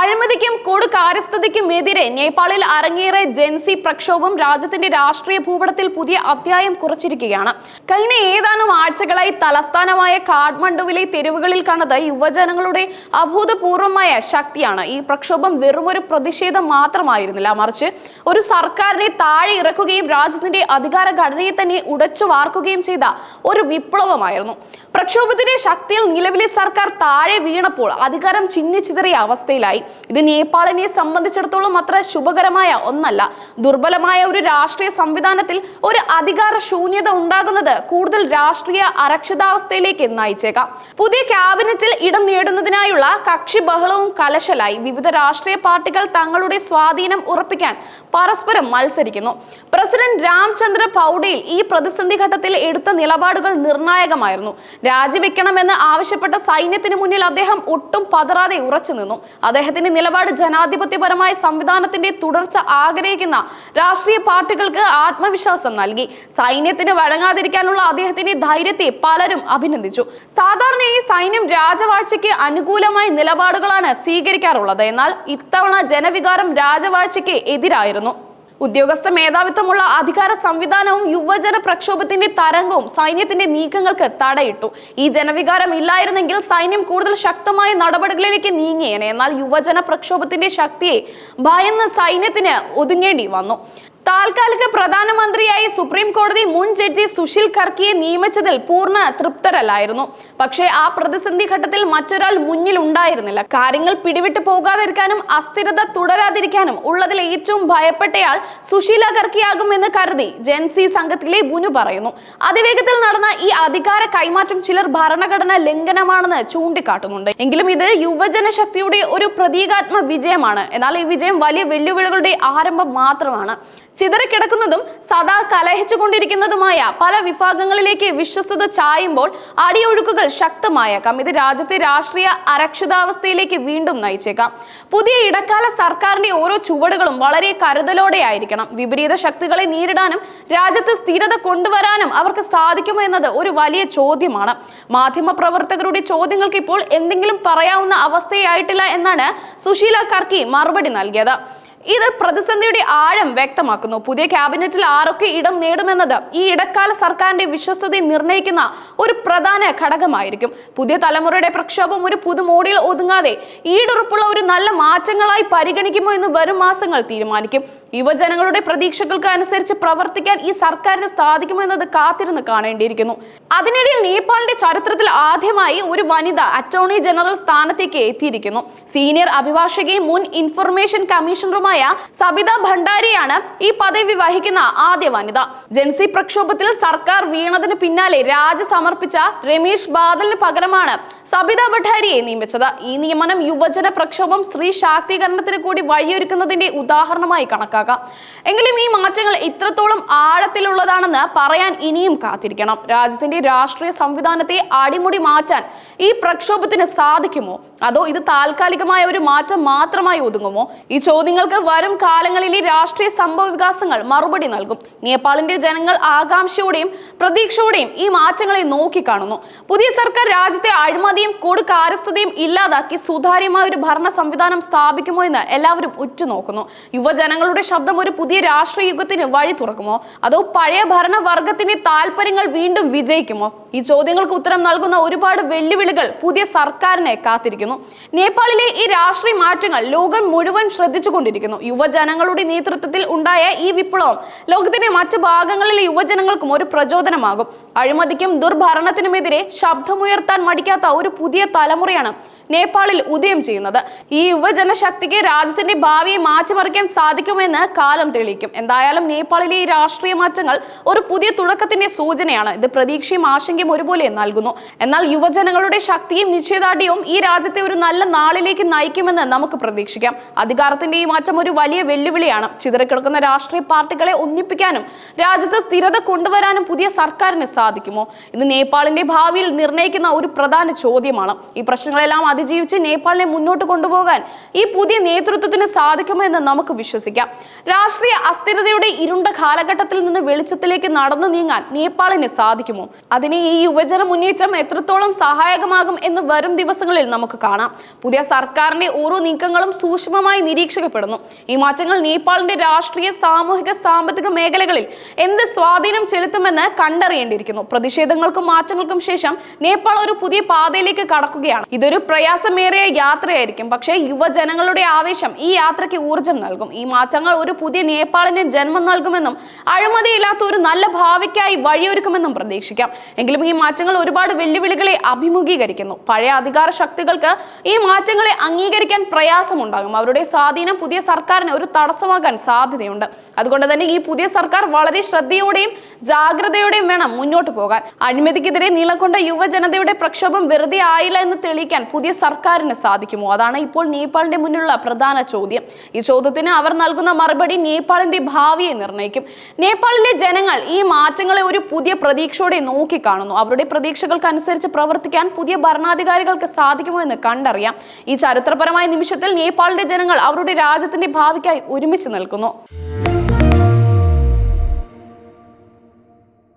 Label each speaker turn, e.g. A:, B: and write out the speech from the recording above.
A: അഴിമതിക്കും കൊടുകാര്യസ്ഥതയ്ക്കുമെതിരെ നേപ്പാളിൽ അരങ്ങേറിയ ജെൻസി പ്രക്ഷോഭം രാജ്യത്തിന്റെ രാഷ്ട്രീയ ഭൂപടത്തിൽ പുതിയ അധ്യായം കുറിച്ചിരിക്കുകയാണ്. കഴിഞ്ഞ ഏതാനും ആഴ്ചകളായി തലസ്ഥാനമായ കാഠ്മണ്ഡുവിലെ തെരുവുകളിൽ കണ്ടത് യുവജനങ്ങളുടെ അഭൂതപൂർവമായ ശക്തിയാണ്. ഈ പ്രക്ഷോഭം വെറുമൊരു പ്രതിഷേധം മാത്രമായിരുന്നില്ല, മറിച്ച് ഒരു സർക്കാരിനെ താഴെ ഇറക്കുകയും രാജ്യത്തിന്റെ അധികാര ഘടനയെ തന്നെ ഉടച്ചു വാർക്കുകയും ചെയ്ത ഒരു വിപ്ലവമായിരുന്നു. പ്രക്ഷോഭത്തിന്റെ ശക്തിയിൽ നിലവിലെ സർക്കാർ താഴെ വീണപ്പോൾ അധികാരം ചിന്നിച്ചിതറിയ അവസ്ഥയിലായി. ഇത് നേപ്പാളിനെ സംബന്ധിച്ചിടത്തോളം അത്ര ശുഭകരമായ ഒന്നല്ല. ദുർബലമായ ഒരു രാഷ്ട്രീയ സംവിധാനത്തിൽ ഒരു അധികാര ശൂന്യത ഉണ്ടാകുന്നത് കൂടുതൽ രാഷ്ട്രീയ അരക്ഷിതാവസ്ഥയിലേക്ക് നയിച്ചേക്കാം. പുതിയ ക്യാബിനറ്റിൽ ഇടം നേടുന്നതിനായുള്ള കക്ഷി ബഹളവും കലശലായി. വിവിധ രാഷ്ട്രീയ പാർട്ടികൾ തങ്ങളുടെ സ്വാധീനം ഉറപ്പിക്കാൻ പരസ്പരം മത്സരിക്കുന്നു. പ്രസിഡന്റ് രാംചന്ദ്ര പൗഡേൽ ഈ പ്രതിസന്ധി ഘട്ടത്തിൽ എടുത്ത നിലപാടുകൾ നിർണായകമായിരുന്നു. രാജിവെക്കണമെന്ന് ആവശ്യപ്പെട്ട സൈന്യത്തിന് മുന്നിൽ അദ്ദേഹം ഒട്ടും പതറാതെ ഉറച്ചു നിന്നു. അദ്ദേഹത്തിന്റെ നിലപാട് ജനാധിപത്യപരമായ സംവിധാനത്തിന്റെ തുടർച്ച ആഗ്രഹിക്കുന്ന രാഷ്ട്രീയ പാർട്ടികൾക്ക് ആത്മവിശ്വാസം നൽകി. സൈന്യത്തിന് വഴങ്ങാതിരിക്കാനുള്ള അദ്ദേഹത്തിന്റെ ധൈര്യത്തെ പലരും അഭിനന്ദിച്ചു. സാധാരണയായി സൈന്യം രാജവാഴ്ചയ്ക്ക് അനുകൂലമായ നിലപാടുകളാണ് സ്വീകരിക്കാറുള്ളത്. എന്നാൽ ഇത്തവണ ജനവികാരം രാജവാഴ്ചയ്ക്ക് എതിരായിരുന്നു. ഉദ്യോഗസ്ഥ മേധാവിത്വമുള്ള അധികാര സംവിധാനവും യുവജന പ്രക്ഷോഭത്തിന്റെ തരംഗവും സൈന്യത്തിന്റെ നീക്കങ്ങൾക്ക് തടയിട്ടു. ഈ ജനവികാരം ഇല്ലായിരുന്നെങ്കിൽ സൈന്യം കൂടുതൽ ശക്തമായ നടപടികളിലേക്ക് നീങ്ങിയേനെ. എന്നാൽ യുവജന പ്രക്ഷോഭത്തിന്റെ ശക്തിയെ ഭയന്ന് സൈന്യത്തിന് ഒതുങ്ങേണ്ടി വന്നു. താൽക്കാലിക പ്രധാനമന്ത്രിയായി സുപ്രീം കോടതി മുൻ ജഡ്ജി സുശീൽ കർക്കിയെ നിയമിച്ചതിൽ പൂർണ്ണ തൃപ്തരല്ലായിരുന്നു. പക്ഷേ ആ പ്രതിസന്ധി ഘട്ടത്തിൽ മറ്റൊരാൾ മുന്നിൽ ഉണ്ടായിരുന്നില്ല. കാര്യങ്ങൾ പിടിവിട്ട് പോകാതിരിക്കാനും അസ്ഥിരത തുടരാതിരിക്കാനും ഉള്ളതിൽ ഏറ്റവും ഭയപ്പെട്ടയാൾ സുശീല കർക്കിയാകുമെന്ന് കരുതി ജെൻസി സംഘത്തിലെ ബുനു പറയുന്നു. അതിവേഗത്തിൽ നടന്ന ഈ അധികാര കൈമാറ്റം ചിലർ ഭരണഘടന ലംഘനമാണെന്ന് ചൂണ്ടിക്കാട്ടുന്നുണ്ട്. എങ്കിലും ഇത് യുവജന ശക്തിയുടെ ഒരു പ്രതീകാത്മക വിജയമാണ്. എന്നാൽ ഈ വിജയം വലിയ വെല്ലുവിളികളുടെ ആരംഭം മാത്രമാണ്. ചിതറിക്കിടക്കുന്നതും സദാ കലഹിച്ചുകൊണ്ടിരിക്കുന്നതുമായ പല വിഭാഗങ്ങളിലേക്ക് വിശ്വസ്തത ചായുമ്പോൾ അടിയൊഴുക്കുകൾ ശക്തമായേക്കാം. ഇത് രാജ്യത്തെ രാഷ്ട്രീയ അരക്ഷിതാവസ്ഥയിലേക്ക് വീണ്ടും നയിച്ചേക്കാം. പുതിയ ഇടക്കാല സർക്കാരിന്റെ ഓരോ ചുവടുകളും വളരെ കരുതലോടെ ആയിരിക്കണം. വിപരീത ശക്തികളെ നേരിടാനും രാജ്യത്ത് സ്ഥിരത കൊണ്ടുവരാനും അവർക്ക് സാധിക്കുമോ എന്നത് ഒരു വലിയ ചോദ്യമാണ്. മാധ്യമ പ്രവർത്തകരുടെ ചോദ്യങ്ങൾക്ക് ഇപ്പോൾ എന്തെങ്കിലും പറയാവുന്ന അവസ്ഥയായിട്ടില്ല എന്നാണ് സുശീല കർക്കി മറുപടി നൽകിയത്. ഇത് പ്രതിസന്ധിയുടെ ആഴം വ്യക്തമാക്കുന്നു. പുതിയ ക്യാബിനറ്റിൽ ആരൊക്കെ ഇടം നേടുമെന്നത് ഈ ഇടക്കാല സർക്കാരിന്റെ വിശ്വസ്തതയെ നിർണ്ണയിക്കുന്ന ഒരു പ്രധാന ഘടകമായിരിക്കും. പുതിയ തലമുറയുടെ പ്രക്ഷോഭം ഒരു പുതുമോടിയിൽ ഒതുങ്ങാതെ ഈടുറപ്പുള്ള ഒരു നല്ല മാറ്റങ്ങളായി പരിഗണിക്കുമോ എന്ന് വരും മാസങ്ങൾ തീരുമാനിക്കും. യുവജനങ്ങളുടെ പ്രതീക്ഷകൾക്ക് അനുസരിച്ച് പ്രവർത്തിക്കാൻ ഈ സർക്കാരിന് സാധിക്കുമോ എന്നത് കാത്തിരുന്ന് കാണേണ്ടിയിരിക്കുന്നു. അതിനിടയിൽ നേപ്പാളിന്റെ ചരിത്രത്തിൽ ആദ്യമായി ഒരു വനിത അറ്റോർണി ജനറൽ സ്ഥാനത്തേക്ക് എത്തിയിരിക്കുന്നു. സീനിയർ അഭിഭാഷകയും മുൻ ഇൻഫർമേഷൻ കമ്മീഷണറുമായ സബിത ഭണ്ഡാരിയാണ് ഈ പദവി വഹിക്കുന്ന ആദ്യ വനിത. ജെൻസി പ്രക്ഷോഭത്തിൽ സർക്കാർ വീണതിന് പിന്നാലെ രാജി സമർപ്പിച്ച രമേശ് ബാദലിന് പകരമാണ് സബിത ഭണ്ഡാരിയെ നിയമിച്ചത്. ഈ നിയമനം യുവജന പ്രക്ഷോഭം സ്ത്രീ ശാക്തീകരണത്തിന് കൂടി വഴിയൊരുക്കുന്നതിന്റെ ഉദാഹരണമായി കണക്കാക്കാം. എങ്കിലും ഈ മാറ്റങ്ങൾ ഇത്രത്തോളം ആഴത്തിലുള്ളതാണെന്ന് പറയാൻ ഇനിയും കാത്തിരിക്കണം. രാജ്യത്തിന്റെ രാഷ്ട്രീയ സംവിധാനത്തെ അടിമുടി മാറ്റാൻ ഈ പ്രക്ഷോഭത്തിന് സാധിക്കുമോ, അതോ ഇത് താൽക്കാലികമായ ഒരു മാറ്റം മാത്രമായി ഒതുങ്ങുമോ? ഈ ചോദ്യങ്ങൾക്ക് വരും കാലങ്ങളിലെ രാഷ്ട്രീയ സംഭവ വികാസങ്ങൾ മറുപടി നൽകും. നേപ്പാളിന്റെ ജനങ്ങൾ ആകാംക്ഷയോടെയും പ്രതീക്ഷയോടെയും ഈ മാറ്റങ്ങളെ നോക്കിക്കാണുന്നു. പുതിയ സർക്കാർ രാജ്യത്തെ അഴിമതിയും കൊടുകാര്യസ്ഥതയും ഇല്ലാതാക്കി സുതാര്യമായ ഒരു ഭരണ സംവിധാനം സ്ഥാപിക്കുമോ എന്ന് എല്ലാവരും ഉറ്റുനോക്കുന്നു. യുവജനങ്ങളുടെ ശബ്ദം ഒരു പുതിയ രാഷ്ട്രീയ യുഗത്തിന് വഴി തുറക്കുമോ, അതോ പഴയ ഭരണവർഗത്തിന്റെ താല്പര്യങ്ങൾ വീണ്ടും വിജയിക്കുമോ? ഈ ചോദ്യങ്ങൾക്ക് ഉത്തരം നൽകുന്ന ഒരുപാട് വെല്ലുവിളികൾ പുതിയ സർക്കാരിനെ കാത്തിരിക്കുന്നു. നേപ്പാളിലെ ഈ രാഷ്ട്രീയ മാറ്റങ്ങൾ ലോകം മുഴുവൻ ശ്രദ്ധിച്ചുകൊണ്ടിരിക്കുന്നു. യുവജനങ്ങളുടെ നേതൃത്വത്തിൽ ഉണ്ടായ ഈ വിപ്ലവം ലോകത്തിന്റെ മറ്റു ഭാഗങ്ങളിലെ യുവജനങ്ങൾക്കും ഒരു പ്രചോദനമാകും. അഴിമതിക്കും ദുർഭരണത്തിനുമെതിരെ ശബ്ദമുയർത്താൻ മടിക്കാത്ത ഒരു പുതിയ തലമുറയാണ് നേപ്പാളിൽ ഉദയം ചെയ്യുന്നത്. ഈ യുവജന ശക്തിക്ക് രാജ്യത്തിന്റെ ഭാവിയെ മാറ്റിമറിക്കാൻ സാധിക്കുമെന്ന് കാലം തെളിയിക്കും. എന്തായാലും നേപ്പാളിലെ ഈ രാഷ്ട്രീയ മാറ്റങ്ങൾ ഒരു പുതിയ തുടക്കത്തിന്റെ സൂചനയാണ്. ഇത് പ്രതീക്ഷയും ആശങ്കയും ഒരുപോലെ നൽകുന്നു. എന്നാൽ യുവജനങ്ങളുടെ ശക്തിയും നിശ്ചയദാർഢ്യവും ഈ രാജ്യത്തെ ഒരു നല്ല നാളിലേക്ക് നയിക്കുമെന്ന് നമുക്ക് പ്രതീക്ഷിക്കാം. അധികാരത്തിന്റെ ഈ മാറ്റം ഒരു വലിയ വെല്ലുവിളിയാണ്. ചിതറിക്കിടക്കുന്ന രാഷ്ട്രീയ പാർട്ടികളെ ഒന്നിപ്പിക്കാനും രാജ്യത്ത് സ്ഥിരത കൊണ്ടുവരാനും പുതിയ സർക്കാരിന് സാധിക്കുമോ? ഇത് നേപ്പാളിന്റെ ഭാവിയിൽ നിർണ്ണയിക്കുന്ന ഒരു പ്രധാന ചോദ്യമാണ്. ഈ പ്രശ്നങ്ങളെല്ലാം അതിജീവിച്ച് നേപ്പാളിനെ മുന്നോട്ട് കൊണ്ടുപോകാൻ ഈ പുതിയ നേതൃത്വത്തിന് സാധിക്കുമോ എന്ന് നമുക്ക് വിശ്വസിക്കാം. രാഷ്ട്രീയ അസ്ഥിരതയുടെ ഇരുണ്ട കാലഘട്ടത്തിൽ നിന്ന് വെളിച്ചത്തിലേക്ക് നടന്നു നീങ്ങാൻ നേപ്പാളിന് സാധിക്കുമോ? അതിന് ഈ യുവജന മുന്നേറ്റം എത്രത്തോളം സഹായകമാകും എന്ന് വരും ദിവസങ്ങളിൽ നമുക്ക് കാണാം. പുതിയ സർക്കാരിന്റെ ഓരോ നീക്കങ്ങളും സൂക്ഷ്മമായി നിരീക്ഷിക്കപ്പെടുന്നു. ഈ മാറ്റങ്ങൾ നേപ്പാളിന്റെ രാഷ്ട്രീയ, സാമൂഹിക, സാമ്പത്തിക മേഖലകളിൽ എന്ത് സ്വാധീനം ചെലുത്തുമെന്ന് കണ്ടറിയേണ്ടിയിരിക്കുന്നു. പ്രതിഷേധങ്ങൾക്കും മാറ്റങ്ങൾക്കും ശേഷം നേപ്പാൾ ഒരു പുതിയ പാതയിലേക്ക് കടക്കുകയാണ്. ഇതൊരു പ്രയാസമേറിയ യാത്രയായിരിക്കും, പക്ഷേ യുവജനങ്ങളുടെ ആവേശം ഈ യാത്രയ്ക്ക് ഊർജം നൽകും. ഈ മാറ്റങ്ങൾ ഒരു പുതിയ നേപ്പാളിന് ജന്മം നൽകുമെന്നും അഴിമതിയില്ലാത്ത ഒരു നല്ല ഭാവിക്കായി വഴിയൊരുക്കുമെന്നും പ്രതീക്ഷിക്കാം. എങ്കിലും ഈ മാറ്റങ്ങൾ ഒരുപാട് വെല്ലുവിളികളെ അഭിമുഖീകരിക്കുന്നു. പഴയ അധികാര ശക്തികൾക്ക് ഈ മാറ്റങ്ങളെ അംഗീകരിക്കാൻ പ്രയാസമുണ്ടാകും. അവരുടെ സ്വാധീനം പുതിയ സർക്കാരിന് ഒരു തടസ്സമാകാൻ സാധ്യതയുണ്ട്. അതുകൊണ്ട് തന്നെ ഈ പുതിയ സർക്കാർ വളരെ ശ്രദ്ധയോടെയും ജാഗ്രതയോടെയും വേണം മുന്നോട്ട് പോകാൻ. അഴിമതിക്കെതിരെ നിലകൊണ്ട യുവജനതയുടെ പ്രക്ഷോഭം വെറുതെ ആയില്ല എന്ന് തെളിയിക്കാൻ പുതിയ സർക്കാരിന് സാധിക്കുമോ? അതാണ് ഇപ്പോൾ നേപ്പാളിന്റെ മുന്നിലുള്ള പ്രധാന ചോദ്യം. ഈ ചോദ്യത്തിന് അവർ നൽകുന്ന മറുപടി നേപ്പാളിന്റെ ഭാവിയെ നിർണ്ണയിക്കും. നേപ്പാളിലെ ജനങ്ങൾ ഈ മാറ്റങ്ങളെ ഒരു പുതിയ പ്രതീക്ഷയോടെ നോക്കിക്കാണുന്നു. അവരുടെ പ്രതീക്ഷകൾക്കനുസരിച്ച് പ്രവർത്തിക്കാൻ പുതിയ ഭരണാധികാരികൾക്ക് സാധിക്കുമോ എന്ന് കണ്ടറിയാം. ഈ ചരിത്രപരമായ നിമിഷത്തിൽ നേപ്പാളിന്റെ ജനങ്ങൾ അവരുടെ രാജ്യത്തിന്റെ ഭാവിക്കായി ഒരുമിച്ച് നിൽക്കുന്നു.